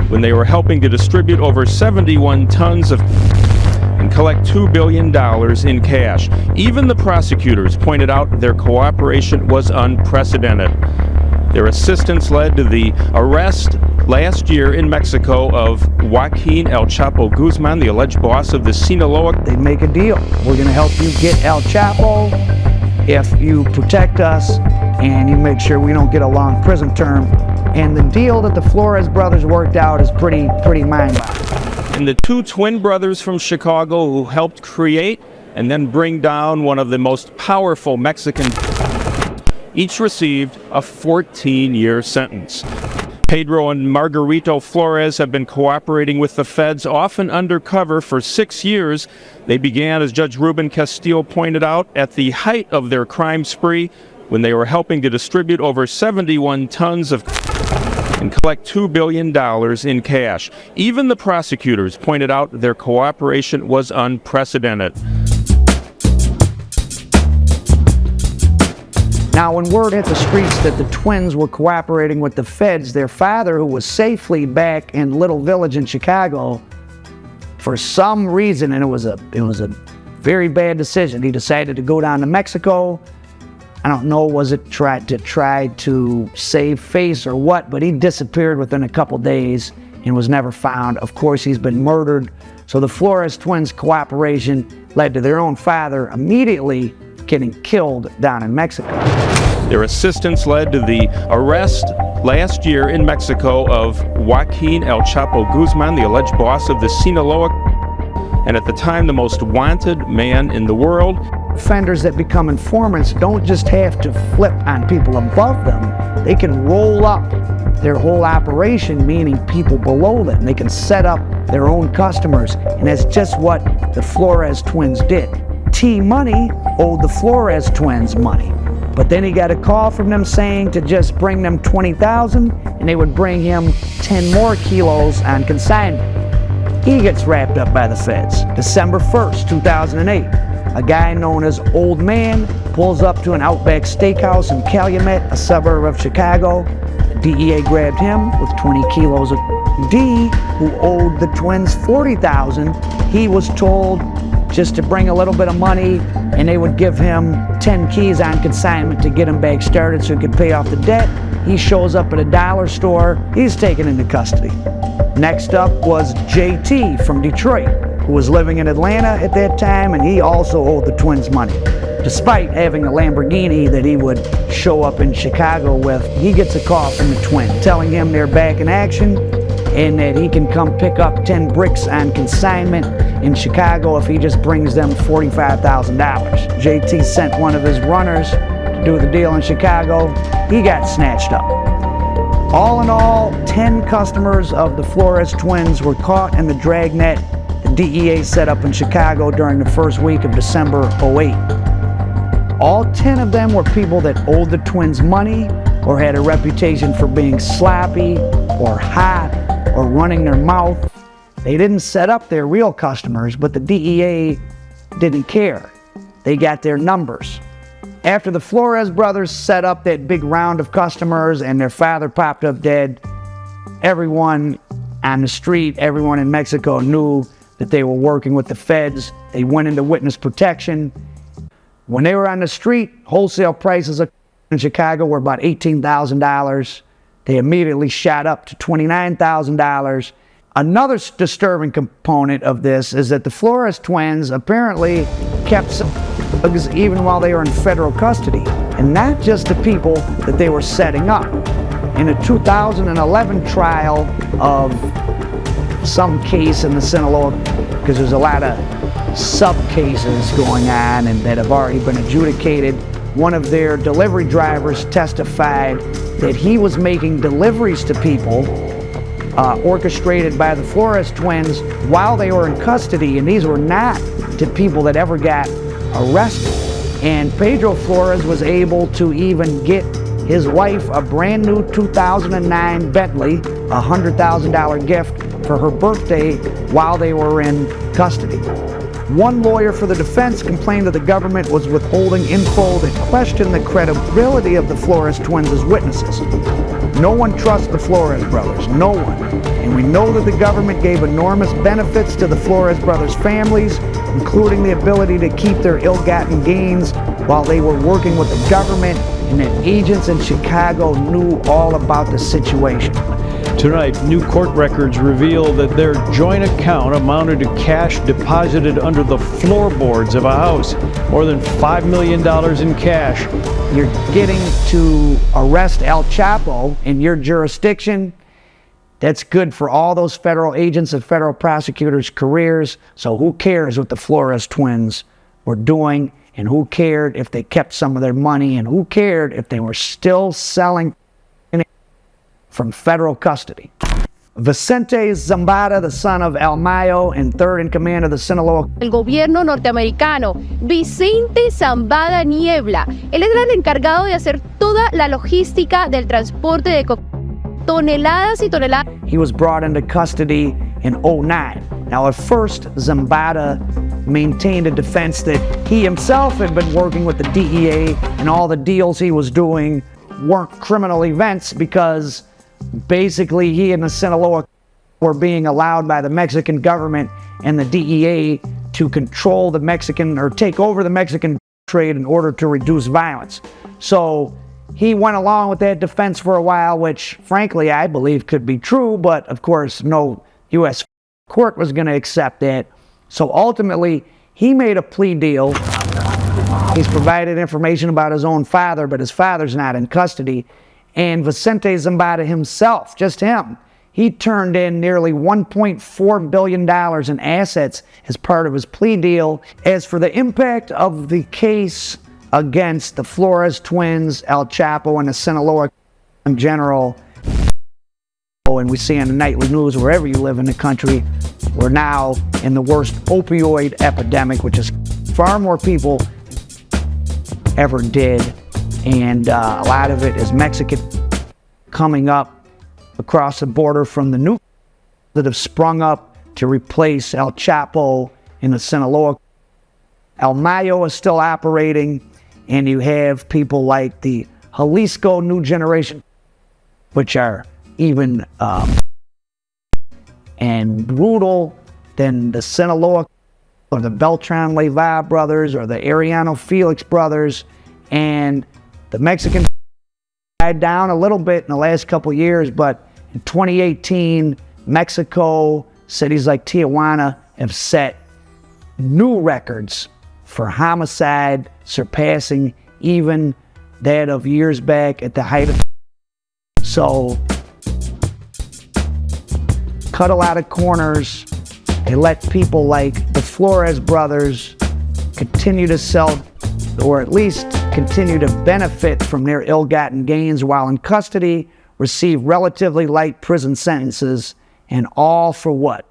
when they were helping to distribute over 71 tons of and collect $2 billion in cash. Even the prosecutors pointed out their cooperation was unprecedented. Their assistance led to the arrest last year in Mexico of Joaquin El Chapo Guzman, the alleged boss of the Sinaloa. They make a deal. We're going to help you get El Chapo if you protect us and you make sure we don't get a long prison term. And the deal that the Flores brothers worked out is pretty mind-boggling. And the two twin brothers from Chicago who helped create and then bring down one of the most powerful Mexican, each received a 14-year sentence. Pedro and Margarito Flores have been cooperating with the feds, often undercover, for 6 years. They began, as Judge Ruben Castillo pointed out, at the height of their crime spree when they were helping to distribute over 71 tons of and collect $2 billion in cash. Even the prosecutors pointed out their cooperation was unprecedented. Now, when word hit the streets that the twins were cooperating with the feds, their father, who was safely back in Little Village in Chicago, for some reason, and it was a very bad decision, he decided to go down to Mexico. I don't know, was it try to save face or what, but he disappeared within a couple days and was never found. Of course, he's been murdered. So the Flores twins' cooperation led to their own father immediately getting killed down in Mexico. Their assistance led to the arrest last year in Mexico of Joaquin El Chapo Guzman, the alleged boss of the Sinaloa, and at the time the most wanted man in the world. Offenders that become informants don't just have to flip on people above them, they can roll up their whole operation, meaning people below them. They can set up their own customers, and that's just what the Flores twins did. T-Money owed the Flores twins money, but then he got a call from them saying to just bring them $20,000 and they would bring him 10 more kilos on consignment. He gets wrapped up by the feds. December 1st, 2008, a guy known as Old Man pulls up to an Outback Steakhouse in Calumet, a suburb of Chicago. The DEA grabbed him with 20 kilos of D, who owed the twins $40,000. He was told just to bring a little bit of money and they would give him 10 keys on consignment to get him back started so he could pay off the debt. He shows up at a dollar store. He's taken into custody. Next up was JT from Detroit, who was living in Atlanta at that time, and he also owed the twins money. Despite having a Lamborghini that he would show up in Chicago with, he gets a call from the twin telling him they're back in action and that he can come pick up 10 bricks on consignment in Chicago if he just brings them $45,000. JT sent one of his runners to do the deal in Chicago. He got snatched up. All in all, 10 customers of the Flores twins were caught in the dragnet the DEA set up in Chicago during the first week of December '08. All 10 of them were people that owed the twins money or had a reputation for being sloppy or hot or running their mouth. They didn't set up their real customers, but the DEA didn't care. They got their numbers. After the Flores brothers set up that big round of customers and their father popped up dead, everyone on the street, everyone in Mexico knew that they were working with the feds. They went into witness protection. When they were on the street, wholesale prices in Chicago were about $18,000. They immediately shot up to $29,000. Another disturbing component of this is that the Flores twins apparently kept some drugs even while they were in federal custody, and not just the people that they were setting up. In a 2011 trial of some case in the Sinaloa, because there's a lot of sub-cases going on and that have already been adjudicated, one of their delivery drivers testified that he was making deliveries to people orchestrated by the Flores twins while they were in custody, and these were not to people that ever got arrested. And Pedro Flores was able to even get his wife a brand new 2009 Bentley, a $100,000 gift for her birthday while they were in custody. One lawyer for the defense complained that the government was withholding info that questioned the credibility of the Flores twins as witnesses. No one trusts the Flores brothers, no one. And we know that the government gave enormous benefits to the Flores brothers' families, including the ability to keep their ill-gotten gains while they were working with the government, and that agents in Chicago knew all about the situation. Tonight, new court records reveal that their joint account amounted to cash deposited under the floorboards of a house, more than $5 million in cash. You're getting to arrest El Chapo in your jurisdiction. That's good for all those federal agents and federal prosecutors' careers. So who cares what the Flores twins were doing, and who cared if they kept some of their money, and who cared if they were still selling from federal custody. Vicente Zambada, the son of El Mayo and third in command of the Sinaloa. El gobierno norteamericano, Vicente Zambada Niebla. Él era el encargado de hacer toda la logística del transporte de toneladas y toneladas. He was brought into custody in 2009. Now, at first, Zambada maintained a defense that he himself had been working with the DEA and all the deals he was doing weren't criminal events because basically he and the Sinaloa were being allowed by the Mexican government and the DEA to control the Mexican or take over the Mexican trade in order to reduce violence. So he went along with that defense for a while, which frankly I believe could be true, but of course no U.S. court was going to accept that. So ultimately he made a plea deal. He's provided information about his own father, but his father's not in custody. And Vicente Zambada himself, just him, he turned in nearly $1.4 billion in assets as part of his plea deal. As for the impact of the case against the Flores twins, El Chapo, and the Sinaloa in general, and we see on the nightly news wherever you live in the country, we're now in the worst opioid epidemic, which is far more people ever did. And a lot of it is Mexican coming up across the border from the new that have sprung up to replace El Chapo in the Sinaloa. El Mayo is still operating, and you have people like the Jalisco New Generation, which are even and brutal than the Sinaloa or the Beltran Leyva brothers or the Arellano Felix brothers. And the Mexican died down a little bit in the last couple of years, but in 2018, Mexico, cities like Tijuana have set new records for homicide, surpassing even that of years back at the height of. So, cut a lot of corners. They let people like the Flores brothers continue to sell, or at least continue to benefit from their ill-gotten gains while in custody, receive relatively light prison sentences, and all for what?